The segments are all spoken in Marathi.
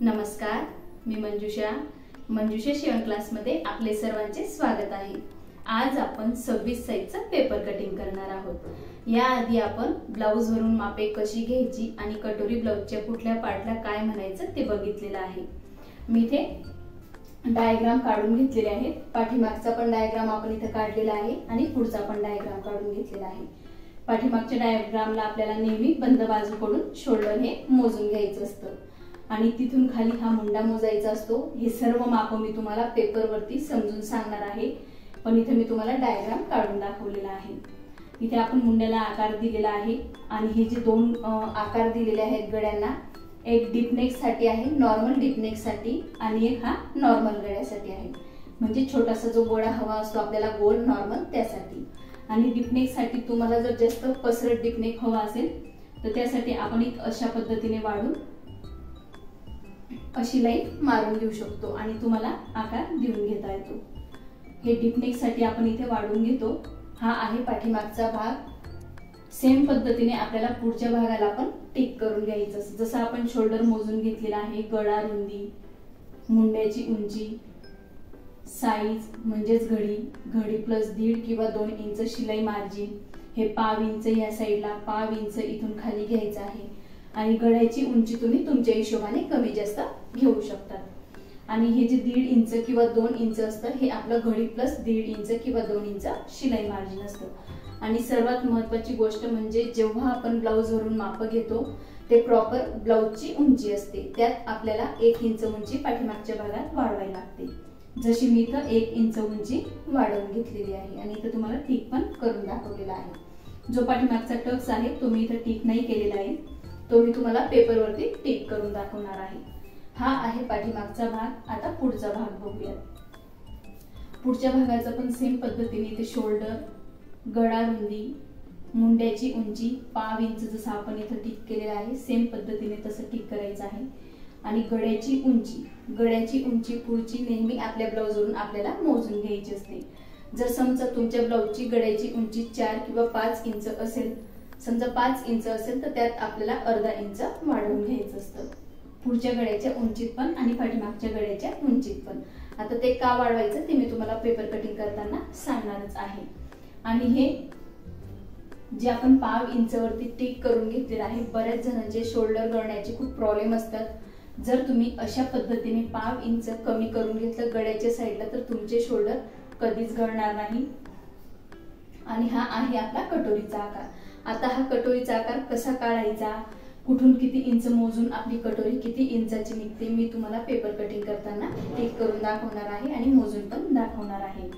नमस्कार, मी मंजुषा शिवण क्लासमध्ये आपले सर्वांचे स्वागत आहे। आज आपण 26 साइजचा पेपर कटिंग करणार आहोत। याआधी आपण ब्लाउज वरून मापे कशी घ्यायची आणि कटोरी ब्लाउजच्या कुठल्या पार्टला काय म्हणायचं ते बघितलेलं आहे। मी इथे डायग्राम काढून घेतलेले आहेत। पाठीमागचा पण डायग्राम आपण इथे काढलेला आहे आणि पुढचा पण डायग्राम काढून घेतलेला आहे। पाठीमागच्या डायग्रामला आपल्याला नेहमी बंद बाजूकडून शोल्डर हे मोजून घ्यायचं असतं आणि तिथून खाली हा मुंडा मोजायचा असतो। हे सर्व माप मी तुम्हाला पेपरवरती समजून सांगणार आहे, पण इथे मी तुम्हाला डायग्राम काढून दाखवलेला आहे। इथे आपण मुंड्याला आकार दिलेला आहे आणि हे जे दोन आकार दिलेले आहेत गळ्यांना, एक डीप नेक साठी आहे, नॉर्मल डीप नेक साठी, आणि एक हा नॉर्मल गळ्यासाठी आहे। म्हणजे छोटासा जो गोळा हवा असतो आपल्याला गोल नॉर्मल त्यासाठी। आणि डीप नेक साठी तुम्हाला जर जास्त पसरट डीप नेक हवा असेल तर त्यासाठी आपण एक अशा पद्धतीने वाढून अशी लाईन मारून घेऊ शकतो आणि तुम्हाला आकार देऊन घेता येतो। हे डीप नेक साठी आपण इथे वाढून घेतो। हा आहे पाठीमागचा भाग। सेम पद्धतीने आपल्याला पुढच्या भागाला पण टिक करून घ्यायचं। जसं आपण शोल्डर मोजून घेतलेला आहे, गळा रुंदी, मुंड्याची उंची, साइज म्हणजेच घडी प्लस 1.5 किंवा 2 इंच शिलाई मार्जिन, हे पाव इंच या साइडला, पाव इंच इथून खाली घ्यायचं आहे। आणि गळ्याची उंची तुम्ही तुमच्या हिशोबाने कमी जास्त घेऊ शकता। आणि हे जे 1.5 इंच किंवा 2 इंच असतं हे आपलं घडी प्लस 1.5 इंच किंवा 2 इंच शिलाई मार्जिन असतं। आणि सर्वात महत्त्वाची गोष्ट म्हणजे जेव्हा आपण ब्लाउज वरून माप घेतो ते प्रॉपर ब्लाउजची उंची असते, त्यात आपल्याला 1 इंच उंची पाठीमागच्या भागात वाढवायला लागते। जशी मी इथं 1 इंच उंची वाढवून घेतलेली आहे आणि इथं तुम्हाला टिक पण करून दाखवलेला आहे। जो पाठीमागचा टक्स आहे तो मी इथं टिक नाही केलेला आहे, तो मी तुम्हाला पेपरवरती टिक करून दाखवणार आहे। हा आहे पाठीमागचा भाग। आता पुढचा भाग बघूया। पुढच्या भागाचं पण सेम पद्धतीने इथे शोल्डर, गळा रुंदी, मुंड्याची उंची, पाव इंच जसं आपण इथं टिक केलेलं आहे सेम पद्धतीने तसं टिक करायचं आहे। आणि गळ्याची उंची पुढची नेहमी आपल्या ब्लाउज वरून आपल्याला मोजून घ्यायची असते। जर समजा तुमच्या ब्लाउजची गळ्याची उंची 4 किंवा 5 इंच असेल, समजा 5 इंच असेल तर त्यात आपल्याला अर्धा इंच वाढवून घ्यायचं असतं, पुढच्या गळ्याच्या उंचीत पण आणि पाठीमागच्या गळ्याच्या उंचीत पण। आता ते का वाढवायचं ते मी तुम्हाला पेपर कटिंग करताना सांगणारच आहे। आणि हे जे आपण पाव इंच वरती टिक करून घेतलेलं आहे, बऱ्याच जणांचे शोल्डर गळण्याचे खूप प्रॉब्लेम असतात। जर तुम्ही अशा पद्धतीने पाव इंच कमी करून घेतलं गळ्याच्या साईडला तर तुमचे शोल्डर कधीच गळणार नाही। आणि हा आहे आपला कटोरीचा आकार। आता हा कटोरीचा आकार कसा काढायचा, कुठून किती इंच मोजून आपली कटोरी किती इंचाची निघते मी तुम्हाला पेपर कटिंग करताना टिक करून दाखवणार आहे आणि मोजून पण दाखवणार आहे।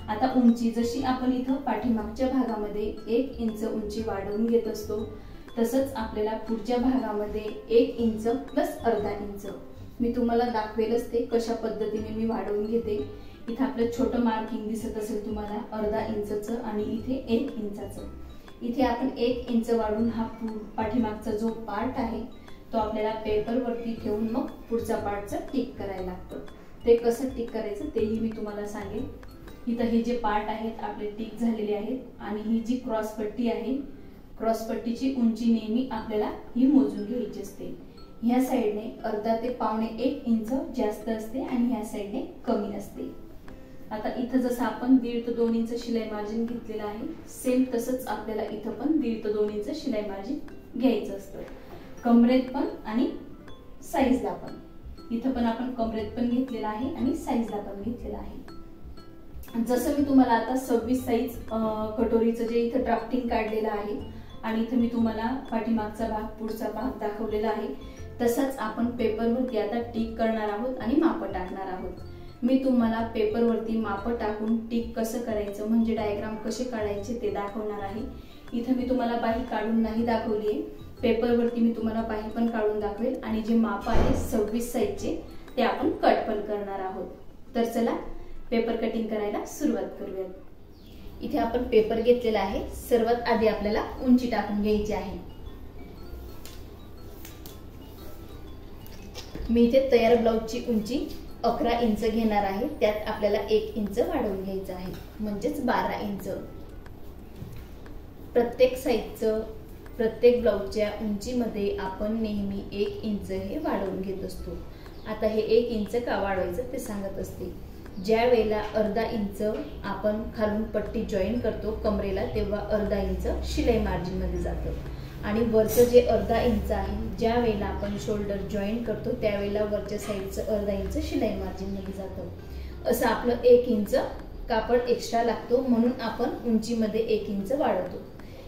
आता उंची जशी आपण इथं पाठीमागच्या भागामध्ये 1 इंच उंची वाढवून घेत असतो, तसंच आपल्याला पुढच्या भागामध्ये 1 इंच प्लस अर्धा इंच मी तुम्हाला दाखवेलच ते कशा पद्धतीने मी वाढवून घेते। इथे आपलं छोटं मार्किंग दिसत असेल तुम्हाला अर्धा इंचचं आणि इथे 1 इंचाचं। इथे आपण 1 इंच वाढून हा पाठीमागचा जो पार्ट आहे तो आपल्याला पेपरवरती ठेवून मग पुढचा पार्टचं टिक करायला लागतं। ते कसं टिक करायचं तेही मी तुम्हाला सांगेन। इथं हे जे पार्ट आहेत आपले टिक झालेले आहेत आणि ही जी क्रॉस पट्टी आहे, क्रॉस पट्टीची उंची नेहमी आपल्याला ही मोजून घ्यायची असते। ह्या साइडने अर्धा ते पावणे 1 इंच जास्त असते आणि ह्या साइडने कमी असते। आता इथं जसं आपण 1.5 ते 2 इंच शिलाई मार्जिन घेतलेलं आहे, सेम तसंच आपल्याला इथं पण 1.5 ते 2 इंच शिलाई मार्जिन घ्यायचं असतं। कमरेत पण आणि साईजला पण, इथं पण आपण कमरेत पण घेतलेला आहे आणि साईजला पण घेतलेला आहे। जसं मी तुम्हाला आता 26 साइज कटोरीचं जे इथं ड्राफ्टिंग काढलेलं आहे आणि इथं मी तुम्हाला पाठीमागचा भाग पुढचा भाग दाखवलेला आहे, तसंच आपण पेपरवरती आता टिक करणार आहोत आणि माप टाकणार आहोत। मी तुम्हाला पेपरवरती माप टाकून टिक कसं करायचं म्हणजे डायग्राम कसे काढायचे ते दाखवणार आहे। इथं मी तुम्हाला बाही काढून नाही दाखवली आहे, पेपरवरती मी तुम्हाला बाही पण काढून दाखवेल आणि जे माप आहे 26 साइजचे ते आपण कट पण करणार आहोत। तर चला पेपर कटिंग करायला सुरुवात करूयात। इथे आपण पेपर घेतलेला आहे। सर्वात आधी आपल्याला उंची टाकून घ्यायची आहे। मी इथे तयार ब्लाउजची उंची 11 इंच घेणार आहे, त्यात आपल्याला 1 इंच वाढवून घ्यायचं आहे म्हणजेच 12 इंच। प्रत्येक साइजचं प्रत्येक ब्लाउजच्या उंचीमध्ये आपण नेहमी 1 इंच हे वाढवून घेत असतो। आता हे 1 इंच का वाढवायचं ते सांगत असते. ज्या वेळेला अर्धा इंच आपण खालून पट्टी जॉईन करतो कमरेला, तेव्हा अर्धा इंच शिलाई मार्जिन मध्ये जातं आणि वरचं जे अर्धा इंच आहे ज्या वेळेला आपण शोल्डर जॉईन करतो त्यावेळेला वरच्या साईडचं अर्धा इंच शिलाई मार्जिन मध्ये जातं. असं आपलं 1 इंच कापड एक्स्ट्रा लागतो, म्हणून आपण उंचीमध्ये 1 इंच वाढवतो.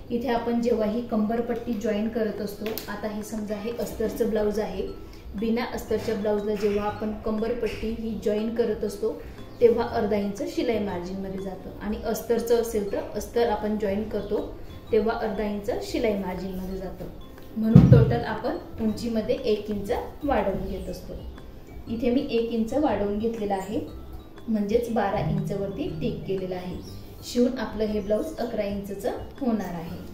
इथे आपण जेव्हा ही कंबरपट्टी जॉईन करत असतो, आता हे समजा हे अस्तरचं ब्लाऊज आहे, बिना अस्तरच्या ब्लाऊजला जेव्हा आपण कंबरपट्टी ही जॉईन करत असतो तेव्हा अर्धा इंच शिलाई मार्जिन मध्ये जातं आणि अस्तरचं असेल तर अस्तर आपण जॉईन करतो तेव्हा अर्धा इंच शिलाई मार्जिन मध्ये जातं. म्हणून टोटल आपण उंचीमध्ये 1 इंच वाढवून घेत असतो. इथे मी 1 इंच वाढवून घेतलेला आहे, म्हणजेच 12 इंच वरती टिक केलेला आहे. शिवून आपलं हे ब्लाऊज 11 इंचचं होणार आहे.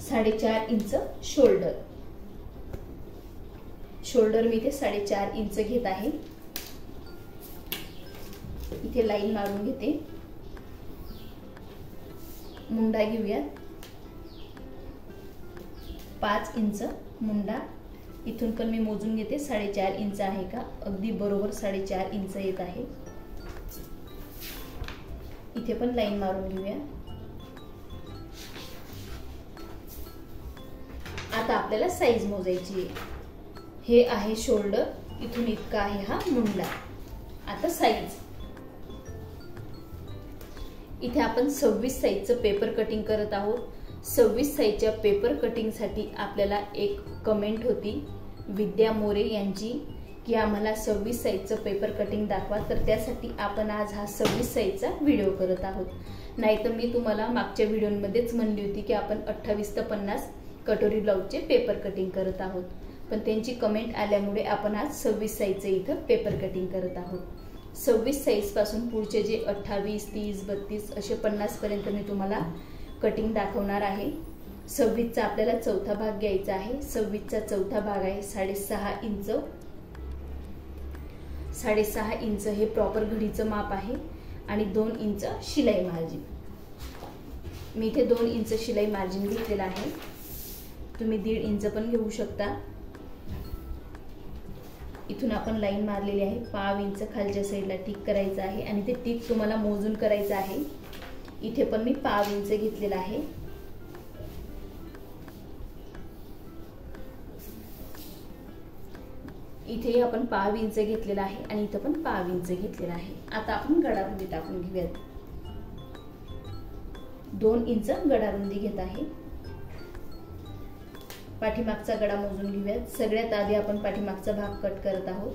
4.5 इंच शोल्डर. शोल्डर मी इथे 4.5 इंच घेत आहे. इथे लाईन मारून घेते. मुंडा घेऊया. 5 इंच मुंडा. इथून पण मी मोजून घेते 4.5 इंच आहे का, अगदी बरोबर 4.5 इंच येत आहे. इथे पण लाईन मारून घेऊया. आता आपल्याला साईज मोजायची आहे. हे आहे शोल्डर, इथून इतका आहे हा मुंडा. आता साईज. इथे आपण 26 साईजचं पेपर कटिंग करत आहोत. 26 साईजच्या पेपर कटिंग साठी आपल्याला एक कमेंट होती विद्या मोरे यांची की आम्हाला 26 साईजचं पेपर कटिंग दाखवा, तर त्यासाठी आपण आज हा 26 साईजचा व्हिडिओ करत आहोत. नाहीतर मी तुम्हाला मागच्या व्हिडिओमध्येच म्हणली होती की आपण 28 ते 50 कटोरी ब्लाऊजचे पेपर कटिंग करत आहोत, पण त्यांची कमेंट आल्यामुळे आपण आज 26 साईजचे इथं पेपर कटिंग करत आहोत. 26 साईज पासून पुढचे जे 28, 30, 32 असे 50 पर्यंत मी तुम्हाला कटिंग दाखवणार आहे. 26चा आपल्याला चौथा भाग घ्यायचा आहे. 26चा चौथा भाग आहे 6.5 इंच. 6.5 इंच हे प्रॉपर घडीचं माप आहे आणि 2 इंच शिलाई मार्जिन. मी इथे 2 इंच शिलाई मार्जिन घेतलेला आहे. तुम्ही 1.5 इंच पण घेऊ शकता. इथून आपण लाईन मारलेली आहे. 5 इंच खालच्या साईडला टिक करायचं आहे आणि ते टिक तुम्हाला मोजून करायचं आहे. इथे पण मी 5 इंच घेतलेला आहे. इथे आपण 5 इंच घेतलेला आहे आणि इथं पण 5 इंच घेतलेला आहे. आता आपण गडारुंदी टाकून घेऊयात. 2 इंच गडारुंदी घेत आहे. पाठीमागचा गडा मोजून घेऊयात. सगळ्यात आधी आपण पाठीमागचा भाग कट करत आहोत.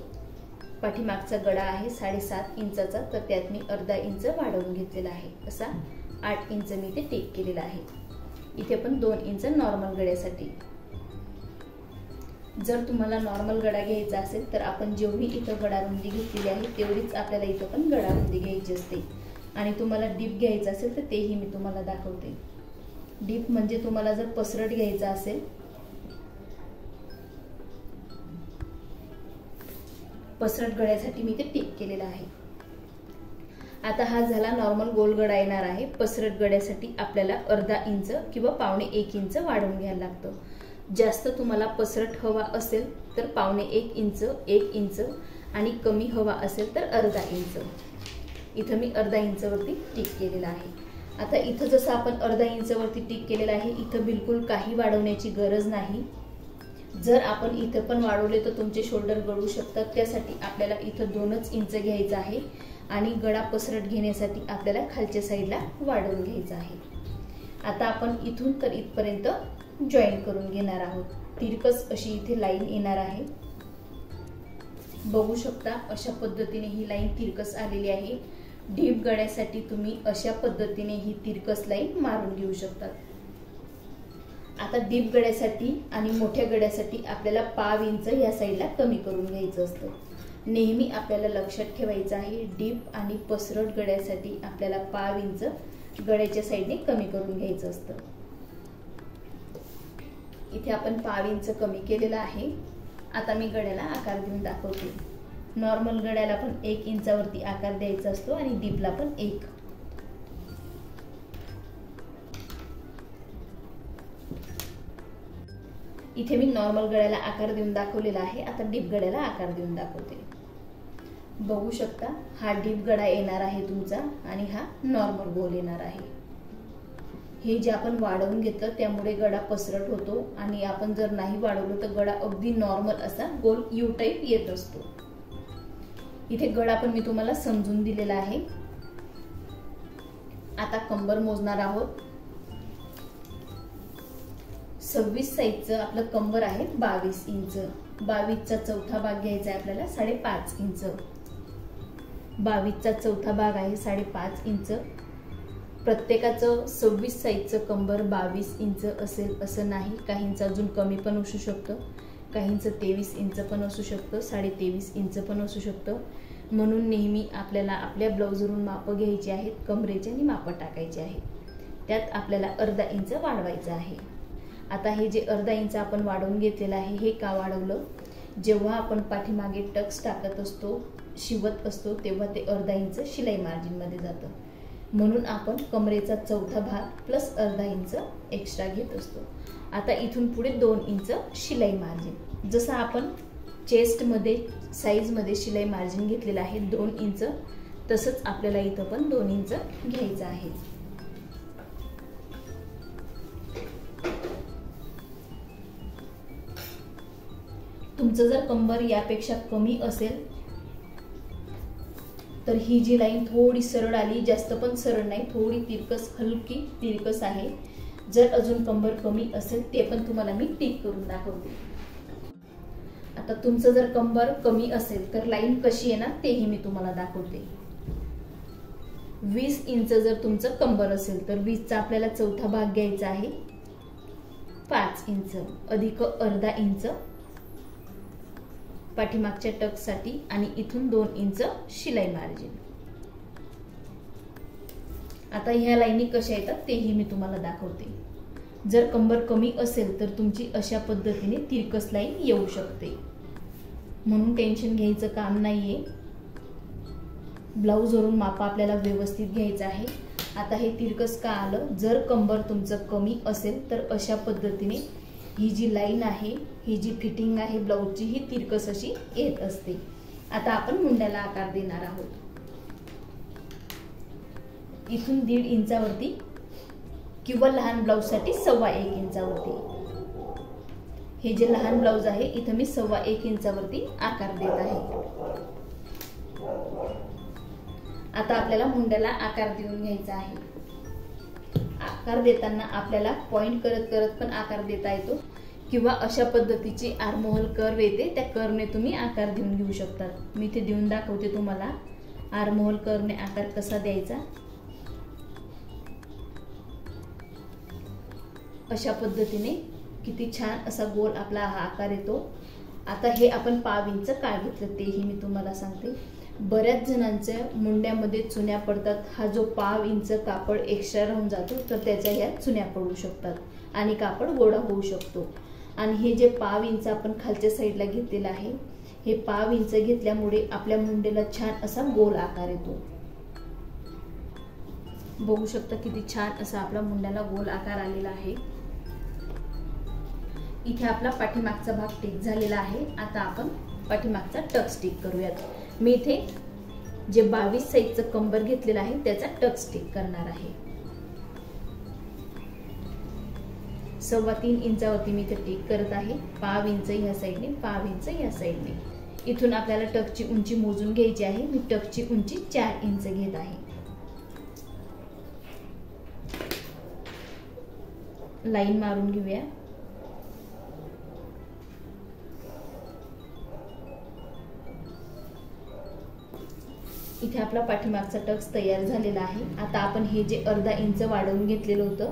पाठीमागचा गडा आहे 7.5 इंचाचा, तर त्यात मी अर्धा इंच वाढवून घेतलेला आहे. असा 8 इंच मी इथे टिक केलेला आहे. इथे पण 2 इंच नॉर्मल गड्यासाठी. जर तुम्हाला नॉर्मल गडा घ्यायचा असेल तर आपण जेवढी इथं गडारुंदी घेतलेली आहे तेवढीच आपल्याला इथं पण गडारुंदी घ्यायची असते. आणि तुम्हाला डीप घ्यायचं असेल तर तेही मी तुम्हाला दाखवते. डीप म्हणजे तुम्हाला जर पसरट घ्यायचा असेल, पसरट गड्यासाठी मी ते टिक केलेला आहे. आता हा झाला नॉर्मल गोल गडा येणार आहे. पसरट गड्यासाठी आपल्याला अर्धा इंच किंवा 1.25 इंच वाढवून घ्यायला लागतं. जास्त तुम्हाला पसरट हवा असेल तर 1.25 इंच, 1 इंच आणि कमी हवा असेल तर अर्धा इंच. इथं मी अर्धा इंच वरती टिक केलेला आहे. आता इथं जसं आपण अर्धा इंच वरती टिक केलेला आहे, इथं बिलकुल काही वाढवण्याची गरज नाही. जर आपण इथं पण वाढवले तर तुमचे शोल्डर गळू शकतात. त्यासाठी आपल्याला इथं 2च इंच घ्यायचं आहे आणि गळा पसरट घेण्यासाठी आपल्याला खालच्या साईडला वाढवून घ्यायचं आहे. आता आपण इथून तर इथपर्यंत जॉईन करून घेणार आहोत. तिरकस अशी इथे लाईन येणार आहे. बघू शकता अशा पद्धतीने ही लाईन तिरकस आलेली आहे. डीप गळ्यासाठी तुम्ही अशा पद्धतीने ही तिरकस लाईन मारून घेऊ शकतात. आता डीप गळ्यासाठी आणि मोठ्या गळ्यासाठी आपल्याला 5 इंच या साईडला कमी करून घ्यायचं असतं. नेहमी आपल्याला लक्षात ठेवायचं आहे डीप आणि पसरट गळ्यासाठी आपल्याला 5 इंच गळ्याच्या साईडने कमी करून घ्यायचं असतं. इथे आपण 5 इंच कमी केलेला आहे. आता मी गळ्याला आकार देऊन दाखवते. नॉर्मल गळ्याला पण 1 इंचावरती आकार द्यायचा असतो आणि डीपला पण 1. इथे मी नॉर्मल गळ्याला आकार देऊन दाखवलेला आहे, आता डीप गळ्याला आकार देऊन दाखवते। बघू शकता हा डीप गळा येणार आहे तुमचा आणि हा नॉर्मल गोल येणार आहे। हे जे आपण वाढवून घेतलं त्यामुळे गळा पसरट होतो आणि आपण जर नाही वाढवलं तर गळा अगदी नॉर्मल असा गोल यू टाइप येत असतो। इथे गळा पण मी तुम्हाला समजून दिलेला आहे। आता कंबर मोजणार आहोत। 26 साइजचं आपलं कंबर आहे 22 इंच। 22 चा चौथा भाग घ्यायचा आहे आपल्याला 5.5 इंच। 22 चा चौथा भाग आहे 5.5 इंच। प्रत्येकाचं 26 साइजचं कंबर 22 इंच असेल असं नाही, काहींचं अजून कमी पण असू शकतं, काहींचं 23 इंच पण असू शकतं, 23.5 इंच पण असू शकतं। म्हणून नेहमी आपल्याला आपल्या ब्लाऊजवरून माप घ्यायची आहेत, कमरेचे आणि माप टाकायचे आहे। त्यात आपल्याला अर्धा इंच वाढवायचं आहे। आता हे जे अर्धा इंच आपण वाढवून घेतलेलं आहे हे का वाढवलं, जेव्हा आपण पाठीमागे टक्स टाकत असतो, शिवत असतो, तेव्हा ते अर्धा इंच शिलाई मार्जिन मध्ये जातं। म्हणून आपण कमरेचा चौथा भाग प्लस अर्धा इंच एक्स्ट्रा घेत असतो। आता इथून पुढे 2 इंच शिलाई मार्जिन, जसं आपण चेस्ट मध्ये साइज मध्ये शिलाई मार्जिन घेतलेलं आहे 2 इंच, तसंच आपल्याला इथं पण 2 इंच घ्यायचं आहे। तुमचं जर कंबर यापेक्षा कमी असेल तर ही जी लाईन थोडी सरळ आली, जास्त पण सरळ नाही, थोडी तिरकस, हलकी तिरकस आहे। जर अजून कंबर कमी असेल ते पण तुम्हाला मी टिक करून दाखवते। आता तुमचं जर कंबर कमी असेल तर लाईन कशी येणार तेही मी तुम्हाला दाखवते। 20 इंच जर तुमचं कंबर असेल तर 20 चा आपल्याला चौथा भाग घ्यायचा आहे 5 इंच अधिक अर्धा इंच पाठीमागच्या टक साठी आणि इथून 2 इंच शिलाई मार्जिन। आता ह्या लाईनी कशा येतात तेही मी तुम्हाला दाखवते। जर कंबर कमी असेल तर तुमची अशा पद्धतीने तिरकस लाईन येऊ शकते, म्हणून टेन्शन घ्यायचं काम नाहीये। ब्लाऊज वरून माप आपल्याला व्यवस्थित घ्यायचं आहे। आता हे तिरकस का आलं, जर कंबर तुमचं कमी असेल तर अशा पद्धतीने ही जी लाईन आहे, ही जी फिटिंग आहे ब्लाऊजची, ही तिरकस अशी येत असते। आता आपण मुंड्याला आकार देणार आहोत। इथून 1.5 इंचावरती किंवा लहान ब्लाऊज साठी 1.25 इंचावरती, हे जे लहान ब्लाऊज आहे इथं मी 1.25 इंचावरती आकार देत आहे। आता आपल्याला मुंड्याला आकार देऊन घ्यायचा आहे। आकार देताना आपल्याला पॉइंट करत करत पण आकार देता येतो किंवा अशा पद्धतीची आर्महोल कर्व येते, त्या कर्वने तुम्ही आकार देऊन घेऊ शकतात। मी इथे देऊन दाखवते तुम्हाला आर्महोल कर्वने आकार कसा द्यायचा। अशा पद्धतीने किती छान असा गोल आपला हा आकार येतो। आता हे आपण 1/2 इंच का घेतलं तेही मी तुम्हाला सांगते। बऱ्याच जणांच्या मुंड्यामध्ये चुन्या पडतात, हा जो 1/2 इंच कापड एक्स्ट्रा राहून जातो तर त्याच्या ह्या चुन्या पडू शकतात आणि कापड गोडा होऊ शकतो। आणि हे जे 1/2 इंच आपण खालच्या साईडला घेतलेलं आहे, हे 1/2 इंच घेतल्यामुळे आपल्या मुंडेला छान असा गोल आकार येतो। बघू शकता किती छान असा आपला मुंड्याला गोल आकार आलेला आहे। इथे आपला पाठीमागचा भाग टिक झालेला आहे। आता आपण पाठीमागचा टक स्टिक करूयात। मी इथे जे 22 साइजचं कंबर घेतलेलं आहे त्याचा टक स्टिक करणार आहे। 3.25 इंचावरती मी इथे टिक करत आहे। 1/2 इंच ह्या साइडने, 1/2 इंच ह्या साइडने। इथून आपल्याला टकची उंची मोजून घ्यायची आहे। मी टकची उंची 4 इंच घेत आहे। लाईन मारून घेऊया। इथे आपला पाठीमागचा टक्स तयार झालेला आहे। आता आपण हे जे अर्धा इंच वाढवून घेतलेलं होतं,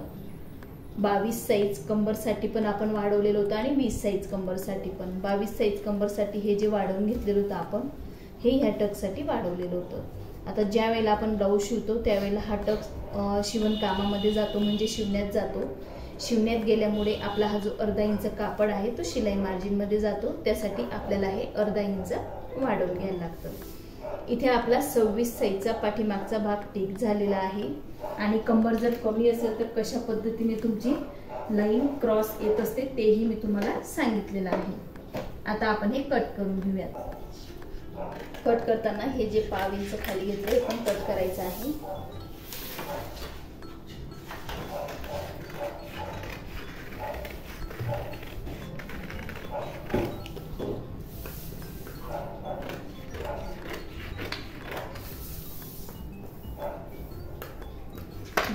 22 साइज कंबर साठी पण आपण वाढवलेलं होतं आणि 20 साइज कंबर साठी पण। 22 साइज कंबर साठी हे जे वाढवून घेतलेलं होतं आपण, हे ह्या टक्स साठी वाढवलेलं होतं। आता ज्या वेळेला आपण ब्लाऊज शिवतो त्यावेळेला हा टक्स शिवण कामामध्ये जातो, म्हणजे शिवण्यात जातो। शिवण्यात गेल्यामुळे आपला हा जो अर्धा इंच कापड आहे तो शिलाई मार्जिन मध्ये जातो, त्यासाठी आपल्याला हे अर्धा इंच वाढवून घ्यायला लागतं। इथे आपला 26 साइजचा पाठीमागचा भाग टिक झालेला आहे। आणि कंबर जर कमी असेल तर कशा पद्धतीने तुमची लाईन क्रॉस येत असते तेही मी तुम्हाला सांगितलेलं आहे। आता आपण हे कट करून घेऊयात। कट करताना हे जे 5 इंच खाली घेतले हे पण कट करायचं आहे।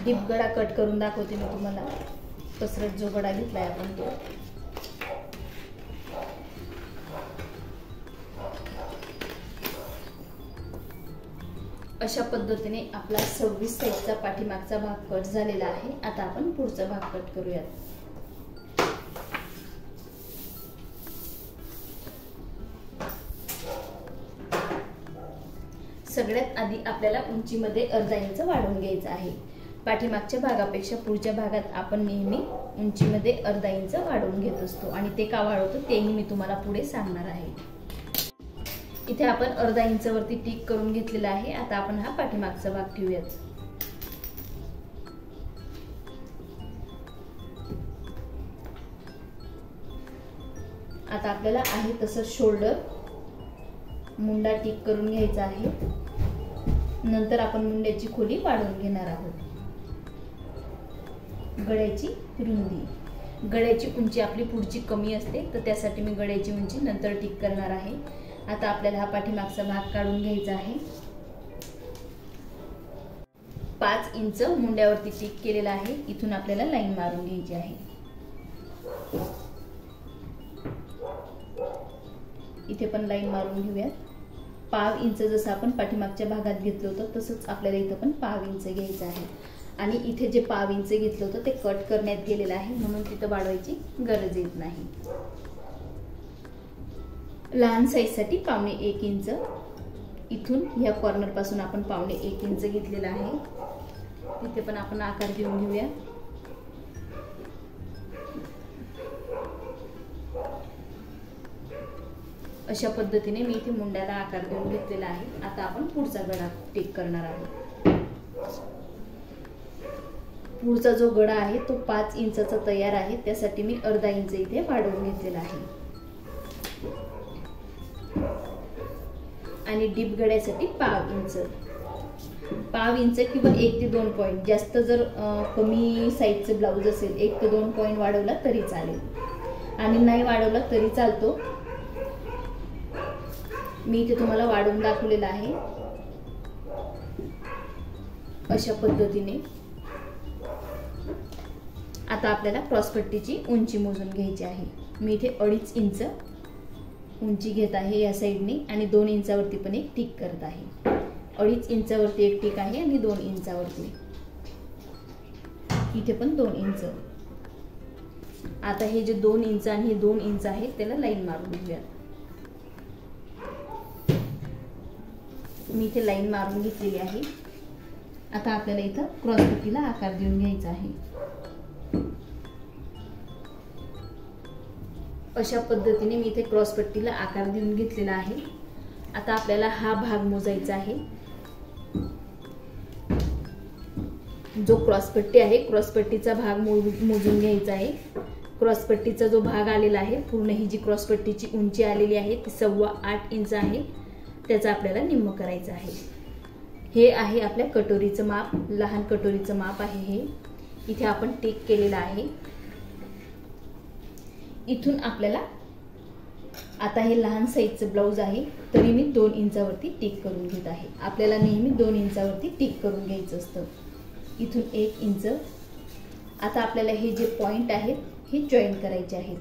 डीप गळा कट करून दाखवते मी तुम्हाला। पसरट जो गळा घेतलाय आपण तो अशा पद्धतीने आपला 26 साईजचा पाठीमागचा भाग कट झालेला आहे। आता आपण पुढचा भाग कट करूयात। सगळ्यात आधी आपल्याला उंचीमध्ये अर्धा इंच वाढवून घ्यायचं आहे। पाठीमागच्या भागापेक्षा पुढच्या भागात आपण नेहमी उंचीमध्ये अर्धा इंच वाढवून घेत असतो आणि ते का वाढवतो तेही मी तुम्हाला पुढे सांगणार आहे। इथे आपण अर्धा इंच वरती टिक करून घेतलेला आहे। आता आपण हा पाठीमागचा भाग ठेवूयात। आता आपल्याला आहे तसं शोल्डर मुंडा टिक करून घ्यायचा आहे। नंतर आपण मुंड्याची खोली वाढवून घेणार आहोत। गळ्याची रुंदी, गळ्याची उंची आपली पुढची कमी असते तर त्यासाठी मी गळ्याची उंची नंतर टिक करणार आहे। आता आपल्याला हा पाठीमागचा भाग काढून घ्यायचा आहे। 5 इंच मुंड्यावरती टिक केलेला आहे। इथून आपल्याला लाईन मारून घ्यायची आहे। इथे पण लाईन मारून घेऊयात। 5 इंच जसं आपण पाठीमागच्या भागात घेतलं होतं तसंच आपल्याला इथं पण 5 इंच घ्यायचं आहे आणि इथे जे 5 इंच घेतलं होतं ते कट करण्यात गेलेलं आहे म्हणून तिथं वाढवायची गरज येत नाही। लहान साईज साठी 1.25 इंच इथून या कॉर्नर पासून आपण 1.25 इंच घेतलेला आहे। तिथे पण आपण आकार देऊन घेऊया। अशा पद्धतीने मी इथे मुंड्याला आकार देऊन घेतलेला आहे। आता आपण पुढचा गळा टिक करणार आहोत। पुढचा जो गळा आहे तो 5 इंचाचा तयार आहे, त्यासाठी मी अर्धा इंच इथे वाढवून घेतलेला आहे आणि डीप गळ्यासाठी 5 इंच किंवा 1 ते 2 पॉइंट, जास्त जर कमी साईजचं ब्लाउज असेल 1 ते 2 पॉइंट वाढवला तरी चालेल आणि नाही वाढवला तरी चालतो। मी इथे तुम्हाला वाढवून दाखवलेला आहे। अशा पद्धतीने आता आपल्याला क्रॉसपट्टीची उंची मोजून घ्यायची आहे। मी इथे 2.5 इंच उंची घेत आहे या साईडने आणि 2 इंचावरती पण एक टिक करत आहे। 2.5 इंचावरती एक टिक आहे आणि 2 इंचावरती इथे पण 2 इंच। आता हे जे 2 इंच आणि हे 2 इंच आहे त्याला लाईन मारून घेऊया। मी इथे लाईन मारून घेतलेली आहे। आता आपल्याला इथं क्रॉसपट्टीला आकार देऊन घ्यायचा आहे। अशा पद्धतीने मी इथे क्रॉसपट्टीला आकार देऊन घेतलेला आहे। आता आपल्याला हा भाग मोजायचा आहे। जो क्रॉसपट्टी आहे क्रॉसपट्टीचा भाग मोजून घ्यायचा आहे। क्रॉसपट्टीचा जो भाग आलेला आहे, पूर्ण ही जी क्रॉसपट्टीची उंची आलेली आहे ती 8.25 इंच आहे, त्याचा आपल्याला निम्म करायचं आहे। हे आहे आपल्या कटोरीचं माप, लहान कटोरीचं माप आहे हे। इथे आपण टिक केलेला आहे। इथून आपल्याला आता हे लहान साईजचं ब्लाउज आहे तरी मी 2 इंचावरती टिक करून घेत आहे। आपल्याला नेहमी 2 इंचावरती टिक करून घ्यायचं असतं। इथून 1 इंच। आता आपल्याला हे जे पॉइंट आहेत हे जॉईन करायचे आहेत।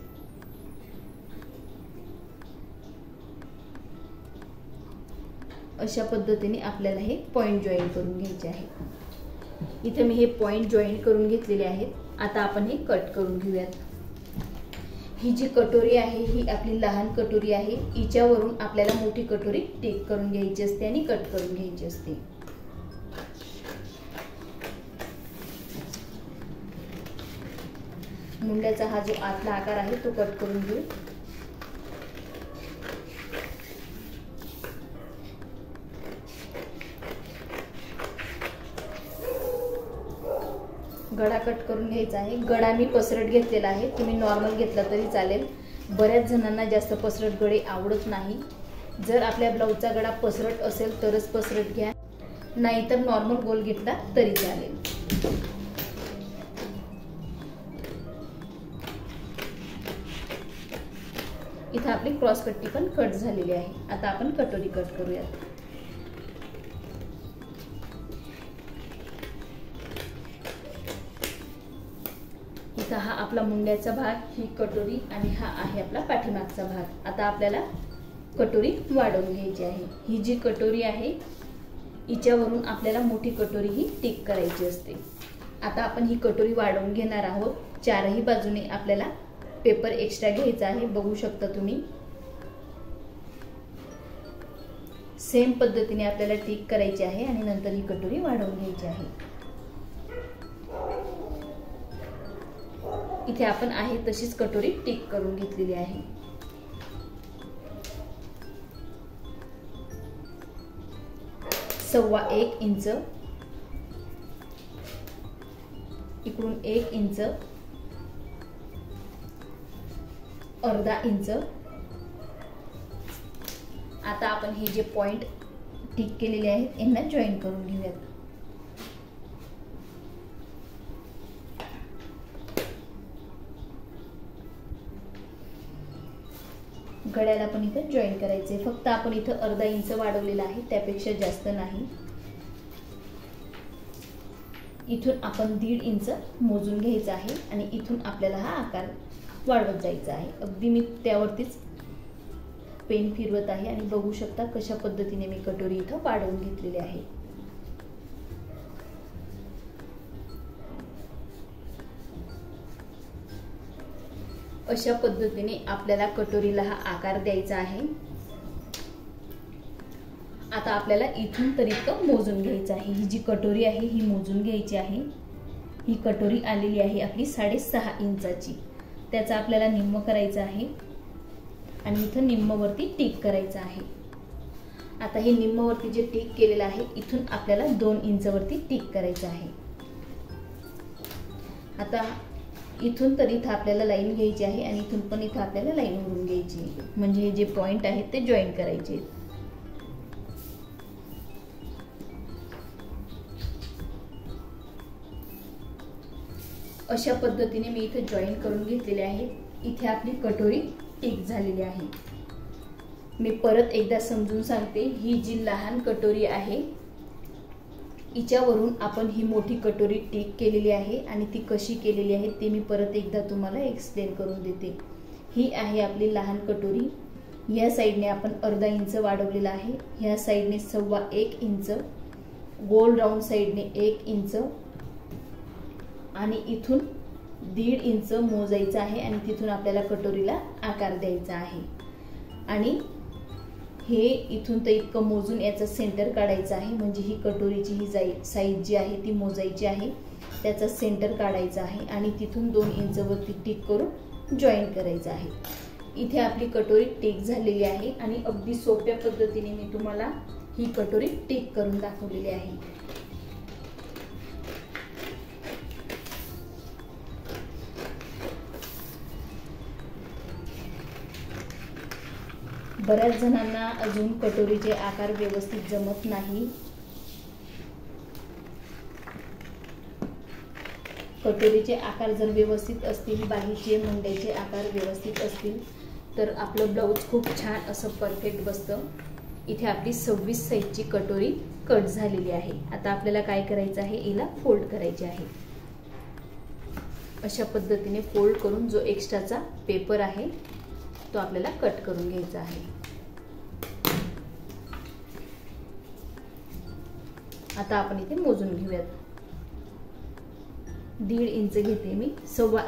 अशा पद्धतीने आपल्याला हे पॉइंट जॉईन करून घ्यायचे आहे। इथे मी हे पॉइंट जॉईन करून घेतलेले आहेत। आता आपण हे कट करून घेऊयात। ही जी कटोरी आहे ही आपली लहान कटोरी आहे, हिच्यावरून आपल्याला मोठी कटोरी टिक करून घ्यायची असते आणि कट करून घ्यायची असते। मुंड्याचा हा जो आतला आकार आहे तो कट करून घेऊ। गळा कट करून घ्यायचा आहे। गळा मी पसरट घेतलेला आहे, तुम्ही नॉर्मल घेतला तरी चालेल। बऱ्याच जणांना जास्त पसरट गळे आवडत नाही। जर आपल्या ब्लाऊजचा गळा पसरट असेल तरच पसरट घ्या, नाहीतर नॉर्मल गोल घेतला तरी चालेल। इथे आपली क्रॉस पट्टी पण कट झालेली आहे। आता आपण कटोरी कट करूयात। इथं हा आपला मुंड्याचा भाग, ही कटोरी आणि हा आहे आपला पाठीमागचा भाग। आता आपल्याला कटोरी वाढवून घ्यायची आहे। ही जी कटोरी आहे हिच्यावरून आपल्याला मोठी कटोरी ही टिक करायची असते। आता आपण ही कटोरी वाढवून घेणार आहोत। चारही बाजूने आपल्याला पेपर एक्स्ट्रा घ्यायचा आहे, बघू शकता तुम्ही। सेम पद्धतीने आपल्याला टिक करायची आहे आणि नंतर ही कटोरी वाढवून घ्यायची आहे। इथे आपण आहे तशीच कटोरी टिक करून घेतलेली आहे। सव्वा 1 इंच, इकडून 1 इंच, अर्धा इंच। आता आपण हे जे पॉइंट टिक केलेले आहेत यांना जॉईन करून घेऊयात। गळ्याला पण इथे जॉईन करायचे। फक्त आपण इथे अर्धा इंच वाढवलेला आहे, त्यापेक्षा जास्त नाही। इथून आपण 1.5 इंच मोजून घ्यायचा आहे आणि इथून आपल्याला हा आकार वाढवत जायचा आहे। अगदी मी त्यावरतीच पेन फिरवत आहे आणि बघू शकता कशा पद्धतीने मी कटोरी इथं वाढवून घेतलेली आहे। अशा पद्धतीने आपल्याला कटोरीला हा आकार द्यायचा आहे। आता आपल्याला इथून तर इतकं मोजून घ्यायचं आहे। ही जी कटोरी आहे ही मोजून घ्यायची आहे। ही कटोरी आलेली आहे आपली 6.5 इंचाची, त्याचा आपल्याला निम्म करायचं आहे आणि इथं निम्मवरती टिक करायचं आहे। आता हे निम्मवरती जे टिक केलेलं आहे इथून आपल्याला 2 इंचवरती टिक करायचं आहे। आता इथून तर इथं आपल्याला लाईन घ्यायची आहे आणि इथून पण इथं आपल्याला लाईन ओढून घ्यायची आहे, म्हणजे हे जे पॉइंट आहेत ते जॉईन करायचे आहेत। अशा पद्धतीने मी इथे जॉईन करून घेतलेले आहे। इथे आपली कटोरी टिक झालेली आहे। मी परत एकदा समजून सांगते, ही जी लहान कटोरी आहे हिच्यावरून आपण ही मोठी कटोरी टिक केलेली आहे आणि ती कशी केलेली आहे ते मी परत एकदा तुम्हाला एक्सप्लेन करून देते। ही आहे आपली लहान कटोरी। या साइडने आपण अर्धा इंच वाढवलेला आहे, ह्या साइडने 1.25 इंच, गोल राऊंड साइडने 1 इंच आणि इथून 1.5 इंच मोजायचं आहे आणि तिथून आपल्याला कटोरीला आकार द्यायचा आहे। आणि हे इथून तर इतकं मोजून याचं सेंटर काढायचं आहे, म्हणजे ही कटोरीची ही साईज जी आहे ती मोजायची आहे, त्याचा सेंटर काढायचा आहे आणि तिथून 2 इंचवरती टिक करून जॉईन करायचं आहे। इथे आपली कटोरी टिक झालेली आहे आणि अगदी सोप्या पद्धतीने मी तुम्हाला ही कटोरी टिक करून दाखवलेली आहे। बऱ्याच जणांना अजून कटोरीचे आकार व्यवस्थित जमत नाही। कटोरीचे आकार जर व्यवस्थित असतील, बाहीचे मुंड्याचे आकार व्यवस्थित असतील तर आपलं ब्लाऊज खूप छान असं परफेक्ट बसतं। इथे आपली 26 साईजची कटोरी कट झालेली आहे। आता आपल्याला काय करायचं आहे, हिला फोल्ड करायची आहे। अशा पद्धतीने फोल्ड करून जो एक्स्ट्राचा पेपर आहे तो आपल्याला कट करून घ्यायचा आहे। आता आपण इथे मोजून घेऊयात। 1.5 इंच घेते मी।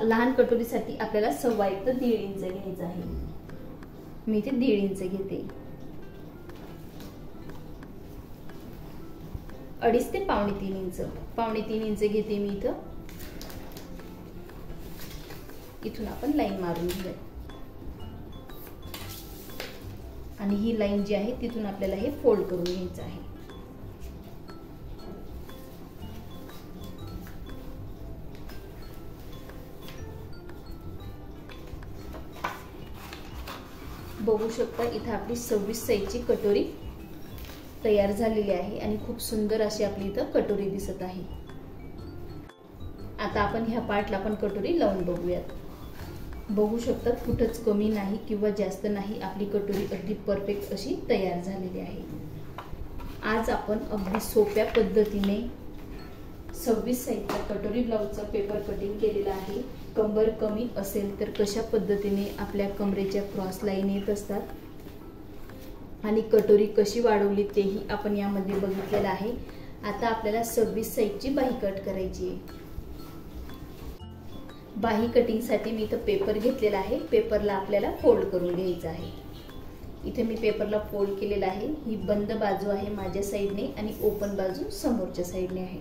लहान कटोरीसाठी आपल्याला 1.25 ते 1.5 इंच घ्यायचं आहे। मी इथे 1.5 इंच घेते। 2.5 ते 2.25 इंच, 2.25 इंच घेते मी इथं। इथून आपण लाईन मारून घेऊया आणि ही लाईन जी आहे तिथून आपल्याला हे फोल्ड करून घ्यायचं आहे। बघू शकता इथे आपली 26 साईजची कटोरी तयार झालेली आहे आणि खूप सुंदर अशी आपली इथं कटोरी दिसत आहे। आता आपण ह्या पार्टला पण कटोरी लावून बघूयात। बघू शकता कुठंच कमी नाही किंवा जास्त नाही, आपली कटोरी अगदी परफेक्ट अशी तयार झालेली आहे। आज आपण अगदी सोप्या पद्धतीने 26 साईजचा कटोरी ब्लाउजचा पेपर कटिंग केलेला आहे। कंबर कमी असेल तर कशा पद्धतीने आपल्या कमरेच्या क्रॉस लाईन येत असतात आणि कटोरी कशी वाढवली तेही आपण यामध्ये बघितलेलं आहे। आता आपल्याला 26 साईजची बाही कट करायची आहे। बाही कटिंगसाठी मी इथं पेपर घेतलेला आहे। पेपरला आपल्याला फोल्ड करून घ्यायचं आहे। इथे मी पेपरला फोल्ड केलेला आहे। ही बंद बाजू आहे माझ्या साईडने आणि ओपन बाजू समोरच्या साईडने आहे।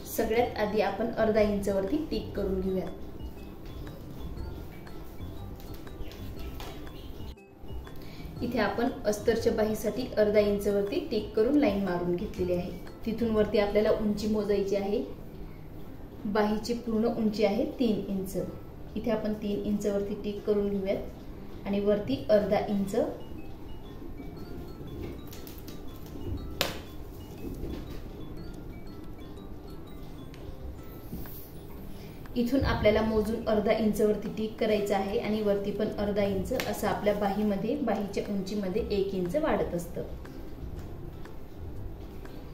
सगळ्यात आधी आपण अर्धा इंचावरती टिक करून घेऊया। इथे आपण अस्तरच्या बाहीसाठी अर्धा इंचावरती टिक करून लाईन मारून घेतलेली आहे। तिथून वरती आपल्याला उंची मोजायची आहे। बाहीची पूर्ण उंची आहे 3 इंच। इथे आपण 3 इंचावरती टिक करून घेऊयात आणि वरती अर्धा इंच। इथून आपल्याला मोजून अर्धा इंचावरती टिक करायचं आहे आणि वरती पण अर्धा इंच असं आपल्या बाहीमध्ये बाहीच्या उंचीमध्ये 1 इंच वाढत असतं।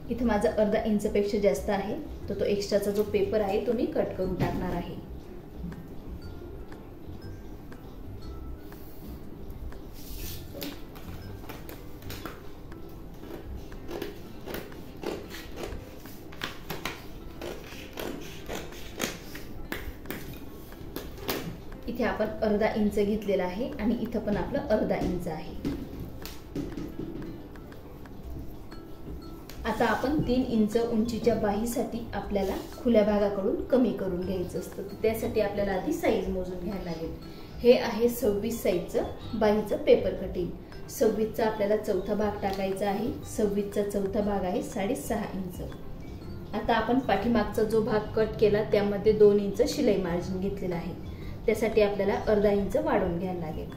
इथे माझा अर्धा इंचपेक्षा जास्त आहे, तर तो एक्स्ट्राचा जो पेपर आहे तो मी कट करून टाकणार आहे। इथे आपण अर्धा इंच घेतलेला आहे आणि इथं पण आपलं अर्धा इंच आहे। आता आपण 3 इंच उंचीच्या बाहीसाठी आपल्याला खुल्या भागाकडून कमी करून घ्यायचं असतं। त्यासाठी आपल्याला आधी साईज मोजून घ्यायला लागेल। हे आहे 26 साईजचं बाहीचं पेपर कटिंग। 26 चा आपल्याला चौथा भाग टाकायचा आहे। 26 चा चौथा भाग आहे 6.5 इंच। आता आपण पाठीमागचा जो भाग कट केला त्यामध्ये 2 इंच शिलाई मार्जिन घेतलेला आहे। त्यासाठी आपल्याला अर्धा इंच वाढवून घ्यायला लागेल।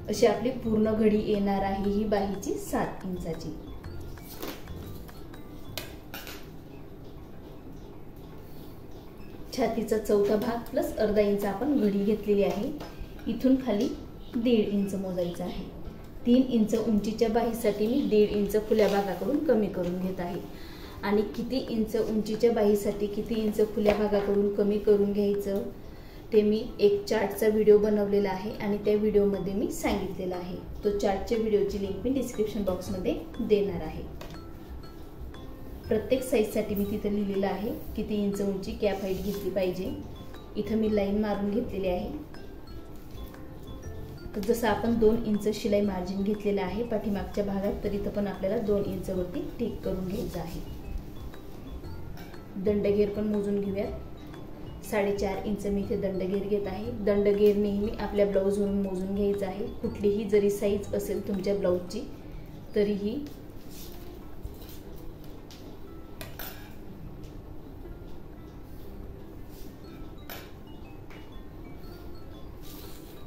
अशी आपली पूर्ण घडी येणार आहे ही बाहीची 7 इंचाची। छातीचा चौथा भाग प्लस अर्धा इंच आपण घडी घेतलेली आहे। इथून खाली 1.5 इंच मोजायचं आहे। 3 इंच उंचीच्या बाहीसाठी मी 1.5 इंच खुल्या भागाकडून कमी करून घेत आहे। आणि किती इंच उंचीच्या बाहीसाठी किती इंच खुल्या भागाकडून कमी करून घ्यायचं ते मी एक चार्टचा व्हिडिओ बनवलेला आहे आणि त्या व्हिडिओमध्ये मी सांगितलेलं आहे। तो चार्टच्या व्हिडिओची लिंक मी डिस्क्रिप्शन बॉक्समध्ये देणार आहे। प्रत्येक साईजसाठी मी तिथे लिहिलेलं आहे किती इंच उंची कॅप हाईट घेतली पाहिजे। इथं मी लाईन मारून घेतलेली आहे। तर जसं आपण 2 इंच शिलाई मार्जिन घेतलेलं आहे पाठीमागच्या भागात, तर इथं पण आपल्याला 2 इंचवरती टिक करून घ्यायचं आहे। दंडगेर पण मोजून घेऊयात। 4.5 इंच मी इथे दंडगेर घेत आहे। दंडगेर नेहमी आपल्या ब्लाऊजवरून मोजून घ्यायचं आहे। कुठलीही जरी साईज असेल तुमच्या ब्लाऊजची तरीही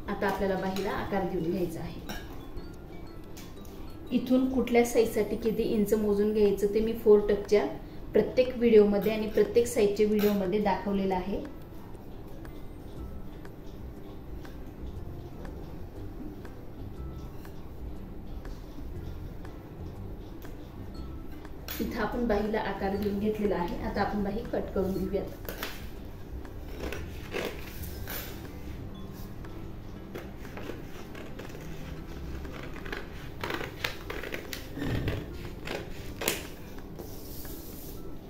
आता आपल्याला बाहीला आकार देऊन घ्यायचा आहे। इथून कुठल्या साईजसाठी किती इंच मोजून घ्यायचं ते मी 4 टकच्या प्रत्येक व्हिडिओमध्ये आणि प्रत्येक साईजच्या व्हिडिओमध्ये दाखवलेलं आहे। इथं आपण बाहीला आकार देऊन घेतलेला आहे। आता आपण बाही कट करून घेऊयात।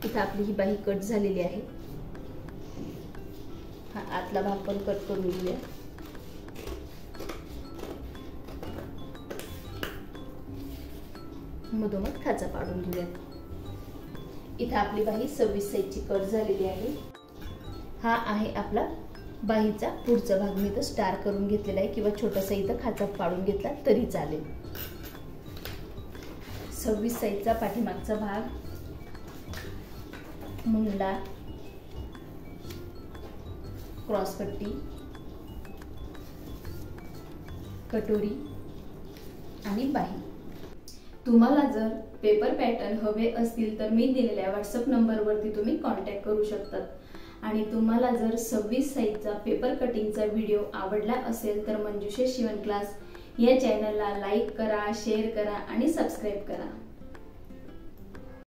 इथं आपली ही बाही कट झालेली आहे। हा आतला भाग पण कट करून घेऊया। मधोमध खाचा पाडून घेऊया। इथं आपली बाही 26 साईजची कट झालेली आहे। हा आहे आपला बाहीचा पुढचा भाग। मी इथं स्टार करून घेतलेला आहे किंवा छोटासा इथं खाचा पाडून घेतला तरी चालेल। 26 साईजचा पाठीमागचा भाग, मुंडा, क्रॉस पट्टी, कटोरी आणि बाही। तुम्हाला जर पेपर पॅटर्न हवे असतील तर मी दिलेल्या व्हॉट्सअप नंबरवरती तुम्ही कॉन्टॅक्ट करू शकतात। आणि तुम्हाला जर 26 साईजचा पेपर कटिंगचा व्हिडिओ आवडला असेल तर मंजुषा शिवण क्लास या चॅनलला लाईक करा, शेअर करा आणि सबस्क्राईब करा।